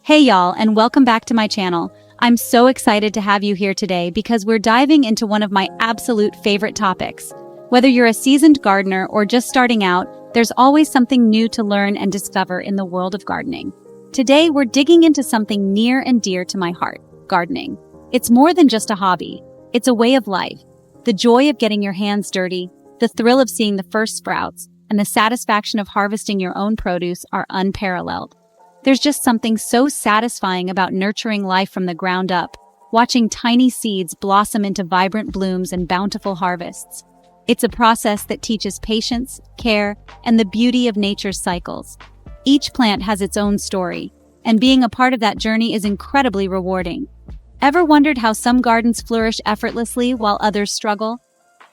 Hey y'all, and welcome back to my channel. I'm so excited to have you here today because we're diving into one of my absolute favorite topics. Whether you're a seasoned gardener or just starting out, there's always something new to learn and discover in the world of gardening. Today, we're digging into something near and dear to my heart, gardening. It's more than just a hobby. It's a way of life. The joy of getting your hands dirty, the thrill of seeing the first sprouts, and the satisfaction of harvesting your own produce are unparalleled. There's just something so satisfying about nurturing life from the ground up, watching tiny seeds blossom into vibrant blooms and bountiful harvests. It's a process that teaches patience, care, and the beauty of nature's cycles. Each plant has its own story, and being a part of that journey is incredibly rewarding. Ever wondered how some gardens flourish effortlessly while others struggle?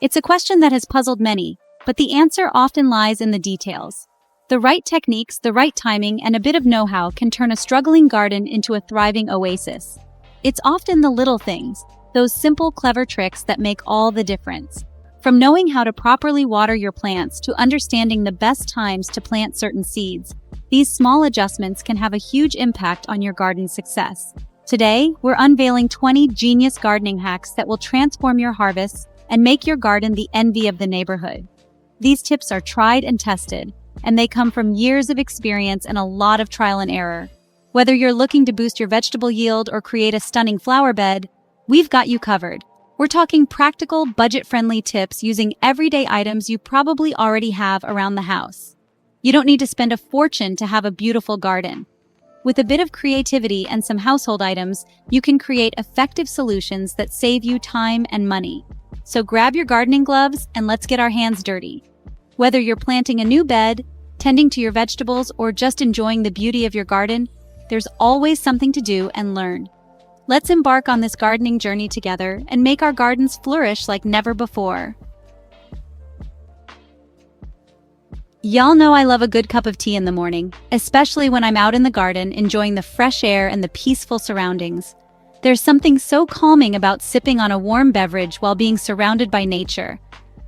It's a question that has puzzled many, but the answer often lies in the details. The right techniques, the right timing, and a bit of know-how can turn a struggling garden into a thriving oasis. It's often the little things, those simple, clever tricks that make all the difference. From knowing how to properly water your plants to understanding the best times to plant certain seeds, these small adjustments can have a huge impact on your garden's success. Today, we're unveiling 20 genius gardening hacks that will transform your harvests and make your garden the envy of the neighborhood. These tips are tried and tested, and they come from years of experience and a lot of trial and error. Whether you're looking to boost your vegetable yield or create a stunning flower bed, we've got you covered. We're talking practical, budget-friendly tips using everyday items you probably already have around the house. You don't need to spend a fortune to have a beautiful garden. With a bit of creativity and some household items, you can create effective solutions that save you time and money. So grab your gardening gloves and let's get our hands dirty. Whether you're planting a new bed, tending to your vegetables, or just enjoying the beauty of your garden, there's always something to do and learn. Let's embark on this gardening journey together and make our gardens flourish like never before. Y'all know I love a good cup of tea in the morning, especially when I'm out in the garden enjoying the fresh air and the peaceful surroundings. There's something so calming about sipping on a warm beverage while being surrounded by nature.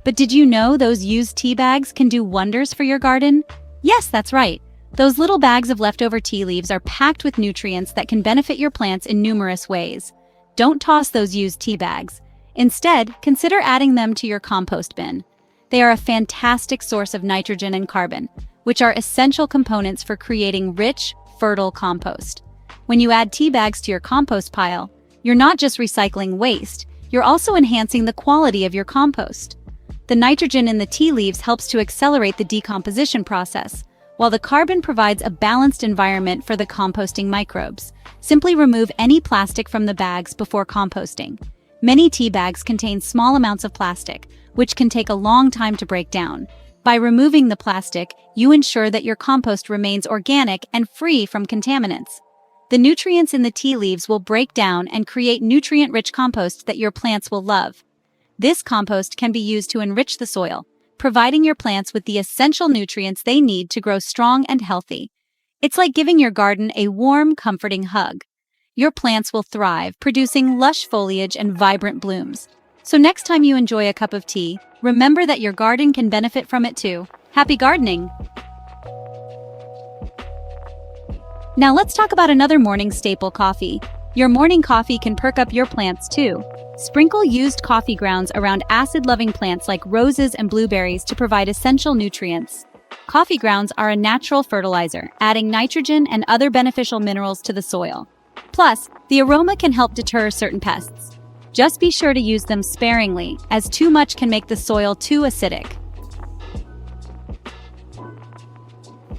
But did you know those used tea bags can do wonders for your garden? Yes, that's right. Those little bags of leftover tea leaves are packed with nutrients that can benefit your plants in numerous ways. Don't toss those used tea bags. Instead, consider adding them to your compost bin. They are a fantastic source of nitrogen and carbon, which are essential components for creating rich, fertile compost. When you add tea bags to your compost pile, you're not just recycling waste, you're also enhancing the quality of your compost. The nitrogen in the tea leaves helps to accelerate the decomposition process, while the carbon provides a balanced environment for the composting microbes. Simply remove any plastic from the bags before composting. Many tea bags contain small amounts of plastic, which can take a long time to break down. By removing the plastic, you ensure that your compost remains organic and free from contaminants. The nutrients in the tea leaves will break down and create nutrient-rich compost that your plants will love. This compost can be used to enrich the soil, providing your plants with the essential nutrients they need to grow strong and healthy. It's like giving your garden a warm, comforting hug. Your plants will thrive, producing lush foliage and vibrant blooms. So next time you enjoy a cup of tea, remember that your garden can benefit from it too. Happy gardening! Now let's talk about another morning staple, coffee. Your morning coffee can perk up your plants too. Sprinkle used coffee grounds around acid-loving plants like roses and blueberries to provide essential nutrients. Coffee grounds are a natural fertilizer, adding nitrogen and other beneficial minerals to the soil. Plus, the aroma can help deter certain pests. Just be sure to use them sparingly, as too much can make the soil too acidic.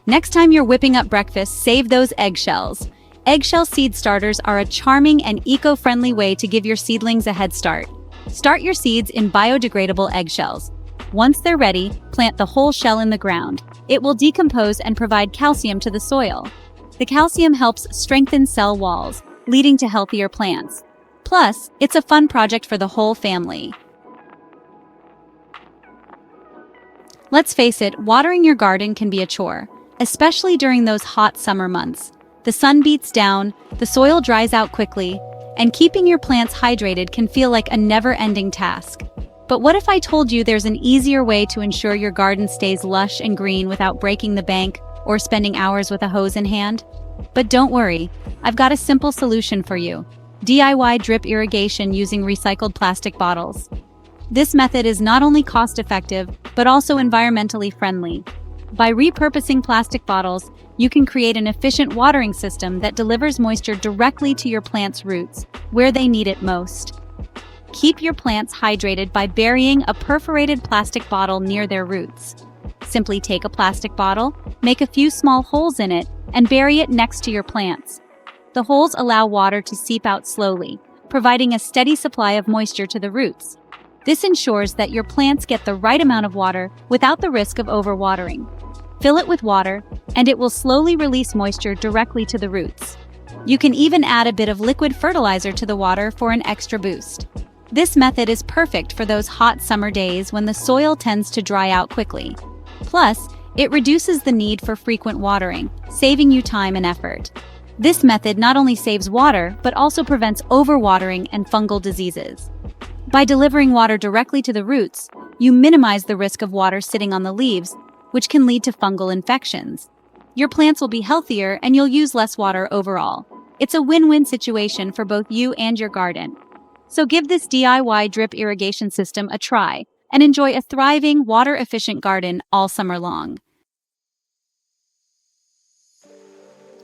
Next time you're whipping up breakfast, save those eggshells. Eggshell seed starters are a charming and eco-friendly way to give your seedlings a head start. Start your seeds in biodegradable eggshells. Once they're ready, plant the whole shell in the ground. It will decompose and provide calcium to the soil. The calcium helps strengthen cell walls, leading to healthier plants. Plus, it's a fun project for the whole family. Let's face it, watering your garden can be a chore, especially during those hot summer months. The sun beats down, the soil dries out quickly, and keeping your plants hydrated can feel like a never-ending task. But what if I told you there's an easier way to ensure your garden stays lush and green without breaking the bank? or spending hours with a hose in hand? But don't worry, I've got a simple solution for you. DIY drip irrigation using recycled plastic bottles. This method is not only cost-effective, but also environmentally friendly. By repurposing plastic bottles, you can create an efficient watering system that delivers moisture directly to your plant's roots, where they need it most. Keep your plants hydrated by burying a perforated plastic bottle near their roots. Simply take a plastic bottle, make a few small holes in it, and bury it next to your plants. The holes allow water to seep out slowly, providing a steady supply of moisture to the roots. This ensures that your plants get the right amount of water without the risk of overwatering. Fill it with water, and it will slowly release moisture directly to the roots. You can even add a bit of liquid fertilizer to the water for an extra boost. This method is perfect for those hot summer days when the soil tends to dry out quickly. Plus, it reduces the need for frequent watering, saving you time and effort. This method not only saves water, but also prevents overwatering and fungal diseases. By delivering water directly to the roots, you minimize the risk of water sitting on the leaves, which can lead to fungal infections. Your plants will be healthier and you'll use less water overall. It's a win-win situation for both you and your garden. So give this DIY drip irrigation system a try and enjoy a thriving, water-efficient garden all summer long.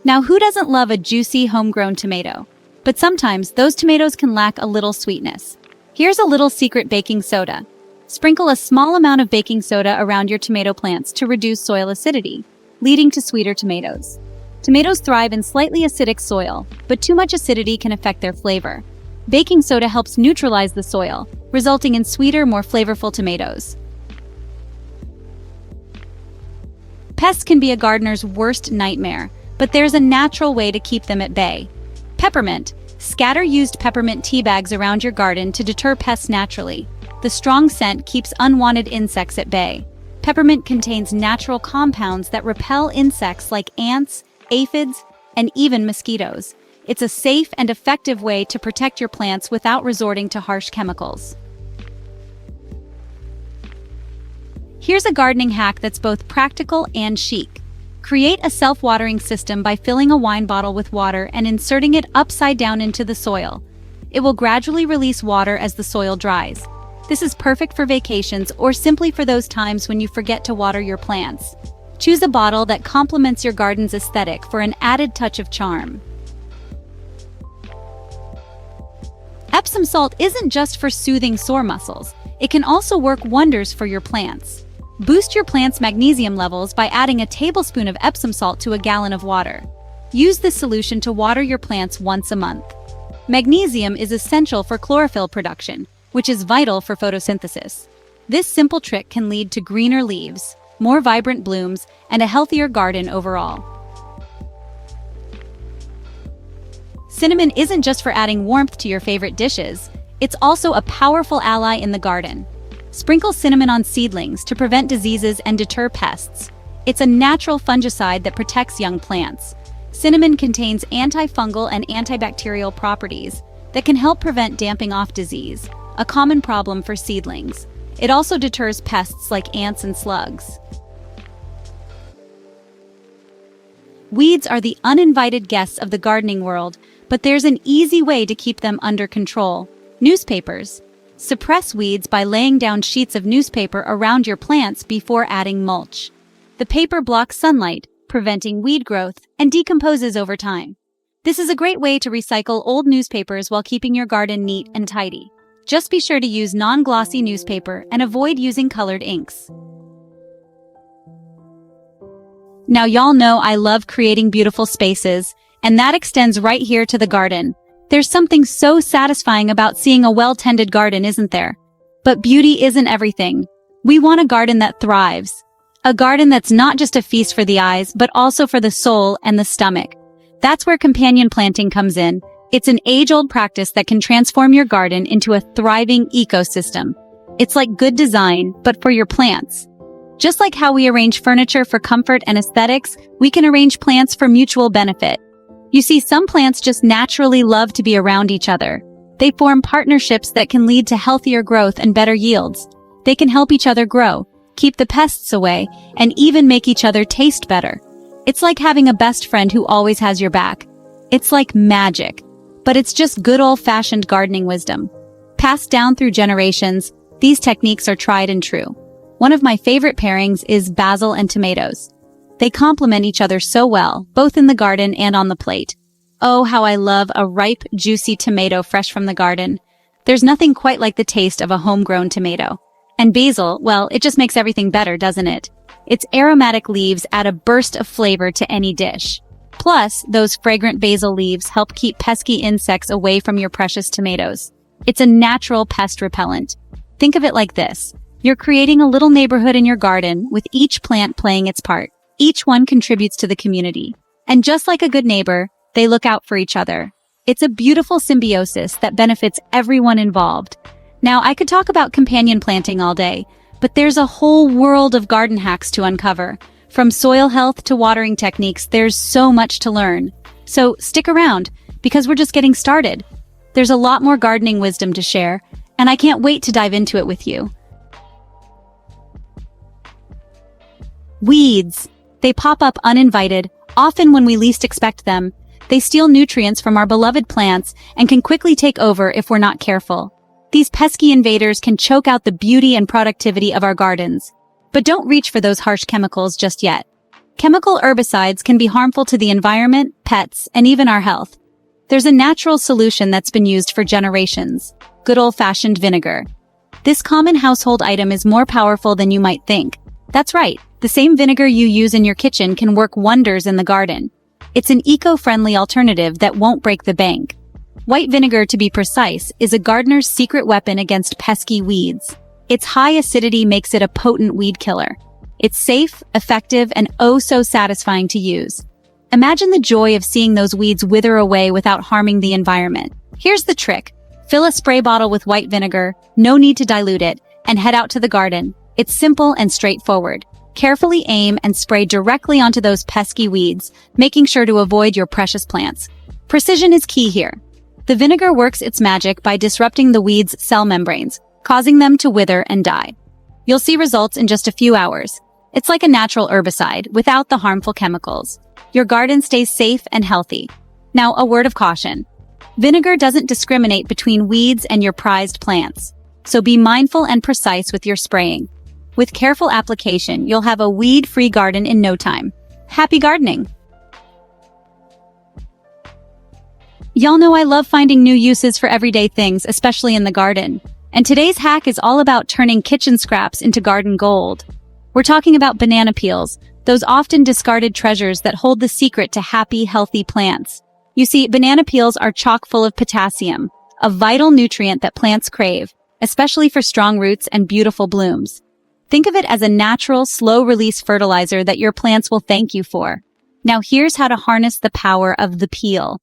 Now, who doesn't love a juicy, homegrown tomato? But sometimes those tomatoes can lack a little sweetness. Here's a little secret baking soda. Sprinkle a small amount of baking soda around your tomato plants to reduce soil acidity, leading to sweeter tomatoes. Tomatoes thrive in slightly acidic soil, but too much acidity can affect their flavor. Baking soda helps neutralize the soil, resulting in sweeter, more flavorful tomatoes. Pests can be a gardener's worst nightmare, but there's a natural way to keep them at bay. Peppermint. Scatter used peppermint tea bags around your garden to deter pests naturally. The strong scent keeps unwanted insects at bay. Peppermint contains natural compounds that repel insects like ants, aphids, and even mosquitoes. It's a safe and effective way to protect your plants without resorting to harsh chemicals. Here's a gardening hack that's both practical and chic. Create a self-watering system by filling a wine bottle with water and inserting it upside down into the soil. It will gradually release water as the soil dries. This is perfect for vacations or simply for those times when you forget to water your plants. Choose a bottle that complements your garden's aesthetic for an added touch of charm. Epsom salt isn't just for soothing sore muscles. It can also work wonders for your plants. Boost your plant's magnesium levels by adding a tablespoon of Epsom salt to a gallon of water. Use this solution to water your plants once a month. Magnesium is essential for chlorophyll production, which is vital for photosynthesis. This simple trick can lead to greener leaves, more vibrant blooms, and a healthier garden overall. Cinnamon isn't just for adding warmth to your favorite dishes, it's also a powerful ally in the garden. Sprinkle cinnamon on seedlings to prevent diseases and deter pests. It's a natural fungicide that protects young plants. Cinnamon contains antifungal and antibacterial properties that can help prevent damping off disease, a common problem for seedlings. It also deters pests like ants and slugs. Weeds are the uninvited guests of the gardening world, but there's an easy way to keep them under control. Newspapers. Suppress weeds by laying down sheets of newspaper around your plants before adding mulch. The paper blocks sunlight, preventing weed growth, and decomposes over time. This is a great way to recycle old newspapers while keeping your garden neat and tidy. Just be sure to use non-glossy newspaper and avoid using colored inks. Now y'all know I love creating beautiful spaces, and that extends right here to the garden. There's something so satisfying about seeing a well-tended garden, isn't there? But beauty isn't everything. We want a garden that thrives. A garden that's not just a feast for the eyes, but also for the soul and the stomach. That's where companion planting comes in. It's an age-old practice that can transform your garden into a thriving ecosystem. It's like good design, but for your plants. Just like how we arrange furniture for comfort and aesthetics, we can arrange plants for mutual benefit. You see, some plants just naturally love to be around each other. They form partnerships that can lead to healthier growth and better yields. They can help each other grow, keep the pests away, and even make each other taste better. It's like having a best friend who always has your back. It's like magic, but it's just good old-fashioned gardening wisdom. Passed down through generations, these techniques are tried and true. One of my favorite pairings is basil and tomatoes. They complement each other so well, both in the garden and on the plate. Oh, how I love a ripe, juicy tomato fresh from the garden. There's nothing quite like the taste of a homegrown tomato. And basil, well, it just makes everything better, doesn't it? Its aromatic leaves add a burst of flavor to any dish. Plus, those fragrant basil leaves help keep pesky insects away from your precious tomatoes. It's a natural pest repellent. Think of it like this. You're creating a little neighborhood in your garden with each plant playing its part. Each one contributes to the community. And just like a good neighbor, they look out for each other. It's a beautiful symbiosis that benefits everyone involved. Now, I could talk about companion planting all day, but there's a whole world of garden hacks to uncover. From soil health to watering techniques, there's so much to learn. So stick around, because we're just getting started. There's a lot more gardening wisdom to share, and I can't wait to dive into it with you. Weeds. They pop up uninvited, often when we least expect them. They steal nutrients from our beloved plants and can quickly take over if we're not careful. These pesky invaders can choke out the beauty and productivity of our gardens. But don't reach for those harsh chemicals just yet. Chemical herbicides can be harmful to the environment, pets, and even our health. There's a natural solution that's been used for generations. Good old-fashioned vinegar. This common household item is more powerful than you might think. That's right, the same vinegar you use in your kitchen can work wonders in the garden. It's an eco-friendly alternative that won't break the bank. White vinegar, to be precise, is a gardener's secret weapon against pesky weeds. Its high acidity makes it a potent weed killer. It's safe, effective, and oh so satisfying to use. Imagine the joy of seeing those weeds wither away without harming the environment. Here's the trick. Fill a spray bottle with white vinegar, no need to dilute it, and head out to the garden. It's simple and straightforward. Carefully aim and spray directly onto those pesky weeds, making sure to avoid your precious plants. Precision is key here. The vinegar works its magic by disrupting the weeds' cell membranes, causing them to wither and die. You'll see results in just a few hours. It's like a natural herbicide without the harmful chemicals. Your garden stays safe and healthy. Now, a word of caution. Vinegar doesn't discriminate between weeds and your prized plants, so be mindful and precise with your spraying. With careful application, you'll have a weed-free garden in no time. Happy gardening! Y'all know I love finding new uses for everyday things, especially in the garden. And today's hack is all about turning kitchen scraps into garden gold. We're talking about banana peels, those often discarded treasures that hold the secret to happy, healthy plants. You see, banana peels are chock full of potassium, a vital nutrient that plants crave, especially for strong roots and beautiful blooms. Think of it as a natural, slow-release fertilizer that your plants will thank you for. Now here's how to harness the power of the peel.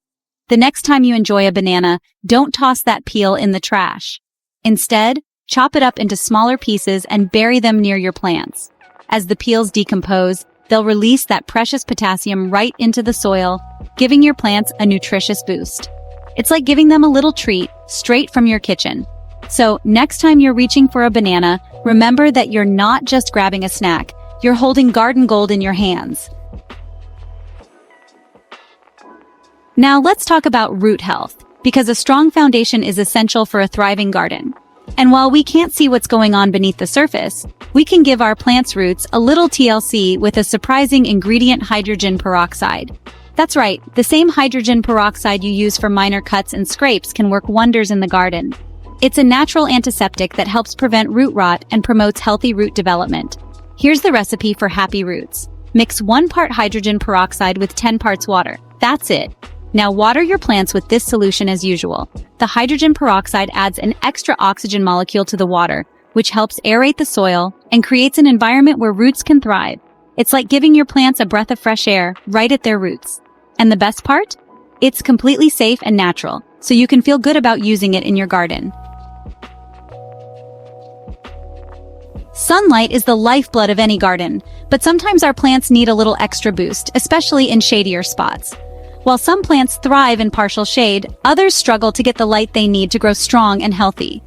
The next time you enjoy a banana, don't toss that peel in the trash. Instead, chop it up into smaller pieces and bury them near your plants. As the peels decompose, they'll release that precious potassium right into the soil, giving your plants a nutritious boost. It's like giving them a little treat straight from your kitchen. So, next time you're reaching for a banana, remember that you're not just grabbing a snack, you're holding garden gold in your hands. Now let's talk about root health, because a strong foundation is essential for a thriving garden. And while we can't see what's going on beneath the surface, we can give our plants' roots a little TLC with a surprising ingredient: hydrogen peroxide. That's right, the same hydrogen peroxide you use for minor cuts and scrapes can work wonders in the garden. It's a natural antiseptic that helps prevent root rot and promotes healthy root development. Here's the recipe for happy roots. Mix 1 part hydrogen peroxide with 10 parts water. That's it. Now water your plants with this solution as usual. The hydrogen peroxide adds an extra oxygen molecule to the water, which helps aerate the soil and creates an environment where roots can thrive. It's like giving your plants a breath of fresh air right at their roots. And the best part? It's completely safe and natural, so you can feel good about using it in your garden. Sunlight is the lifeblood of any garden, but sometimes our plants need a little extra boost, especially in shadier spots. While some plants thrive in partial shade, others struggle to get the light they need to grow strong and healthy.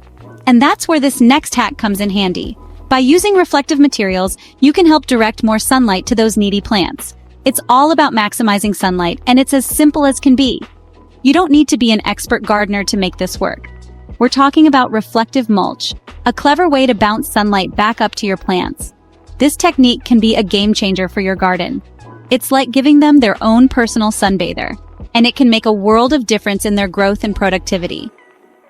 And that's where this next hack comes in handy. By using reflective materials, you can help direct more sunlight to those needy plants. It's all about maximizing sunlight, and it's as simple as can be. You don't need to be an expert gardener to make this work. We're talking about reflective mulch, a clever way to bounce sunlight back up to your plants. This technique can be a game changer for your garden. It's like giving them their own personal sunbather, and it can make a world of difference in their growth and productivity.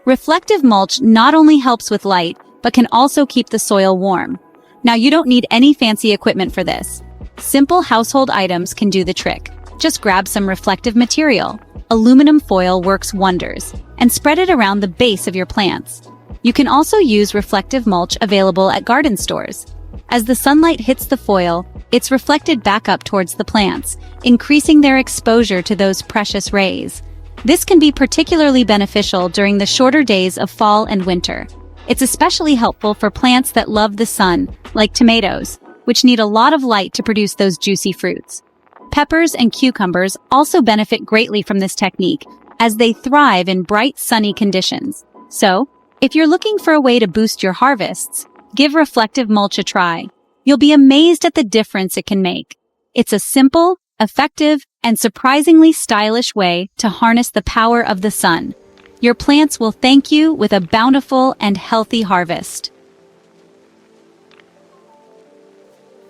Reflective mulch not only helps with light, but can also keep the soil warm. Now, you don't need any fancy equipment for this. Simple household items can do the trick. Just grab some reflective material. Aluminum foil works wonders, and spread it around the base of your plants. You can also use reflective mulch available at garden stores. As the sunlight hits the foil, it's reflected back up towards the plants, increasing their exposure to those precious rays. This can be particularly beneficial during the shorter days of fall and winter. It's especially helpful for plants that love the sun, like tomatoes, which need a lot of light to produce those juicy fruits. Peppers and cucumbers also benefit greatly from this technique, as they thrive in bright, sunny conditions. So, if you're looking for a way to boost your harvests, give reflective mulch a try. You'll be amazed at the difference it can make. It's a simple, effective, and surprisingly stylish way to harness the power of the sun. Your plants will thank you with a bountiful and healthy harvest.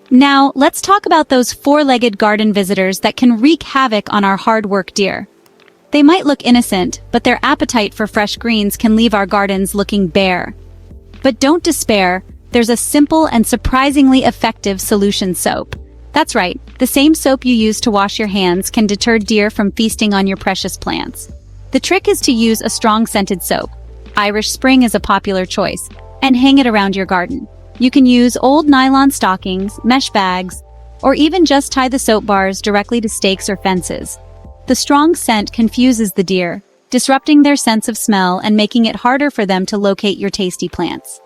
Now, let's talk about those four-legged garden visitors that can wreak havoc on our hard work deer. They might look innocent, but their appetite for fresh greens can leave our gardens looking bare. But don't despair, there's a simple and surprisingly effective solution soap. That's right, the same soap you use to wash your hands can deter deer from feasting on your precious plants. The trick is to use a strong scented soap. Irish Spring is a popular choice, and hang it around your garden. You can use old nylon stockings, mesh bags, or even just tie the soap bars directly to stakes or fences. The strong scent confuses the deer, disrupting their sense of smell and making it harder for them to locate your tasty plants.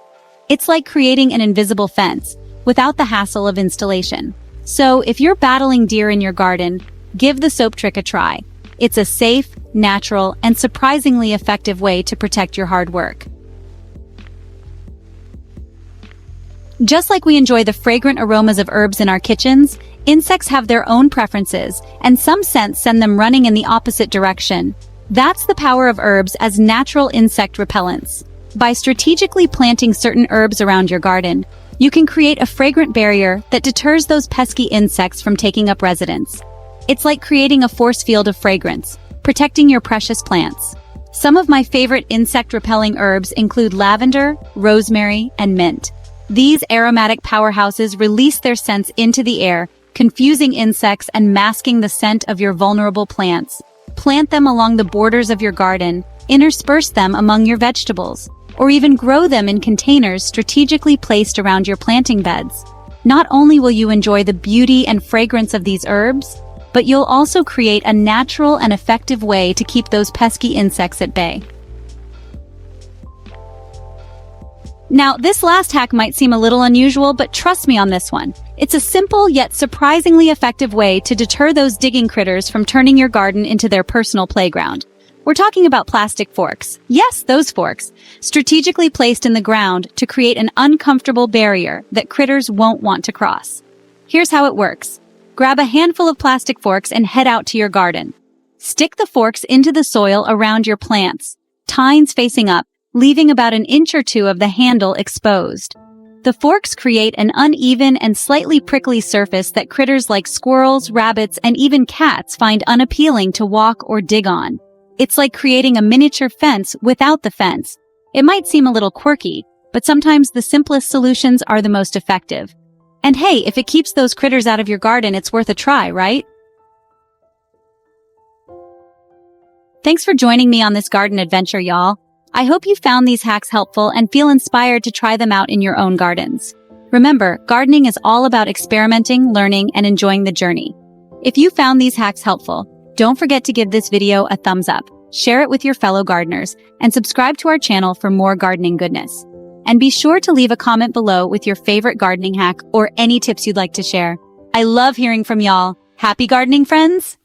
It's like creating an invisible fence, without the hassle of installation. So, if you're battling deer in your garden, give the soap trick a try. It's a safe, natural, and surprisingly effective way to protect your hard work. Just like we enjoy the fragrant aromas of herbs in our kitchens, insects have their own preferences, and some scents send them running in the opposite direction. That's the power of herbs as natural insect repellents. By strategically planting certain herbs around your garden, you can create a fragrant barrier that deters those pesky insects from taking up residence. It's like creating a force field of fragrance, protecting your precious plants. Some of my favorite insect-repelling herbs include lavender, rosemary, and mint. These aromatic powerhouses release their scents into the air, confusing insects and masking the scent of your vulnerable plants. Plant them along the borders of your garden, intersperse them among your vegetables, or even grow them in containers strategically placed around your planting beds. Not only will you enjoy the beauty and fragrance of these herbs, but you'll also create a natural and effective way to keep those pesky insects at bay. Now, this last hack might seem a little unusual, but trust me on this one. It's a simple yet surprisingly effective way to deter those digging critters from turning your garden into their personal playground. We're talking about plastic forks. Yes, those forks, strategically placed in the ground to create an uncomfortable barrier that critters won't want to cross. Here's how it works. Grab a handful of plastic forks and head out to your garden. Stick the forks into the soil around your plants, tines facing up, leaving about an inch or two of the handle exposed. The forks create an uneven and slightly prickly surface that critters like squirrels, rabbits, and even cats find unappealing to walk or dig on. It's like creating a miniature fence without the fence. It might seem a little quirky, but sometimes the simplest solutions are the most effective. And hey, if it keeps those critters out of your garden, it's worth a try, right? Thanks for joining me on this garden adventure, y'all. I hope you found these hacks helpful and feel inspired to try them out in your own gardens. Remember, gardening is all about experimenting, learning, and enjoying the journey. If you found these hacks helpful, don't forget to give this video a thumbs up, share it with your fellow gardeners, and subscribe to our channel for more gardening goodness. And be sure to leave a comment below with your favorite gardening hack or any tips you'd like to share. I love hearing from y'all. Happy gardening, friends!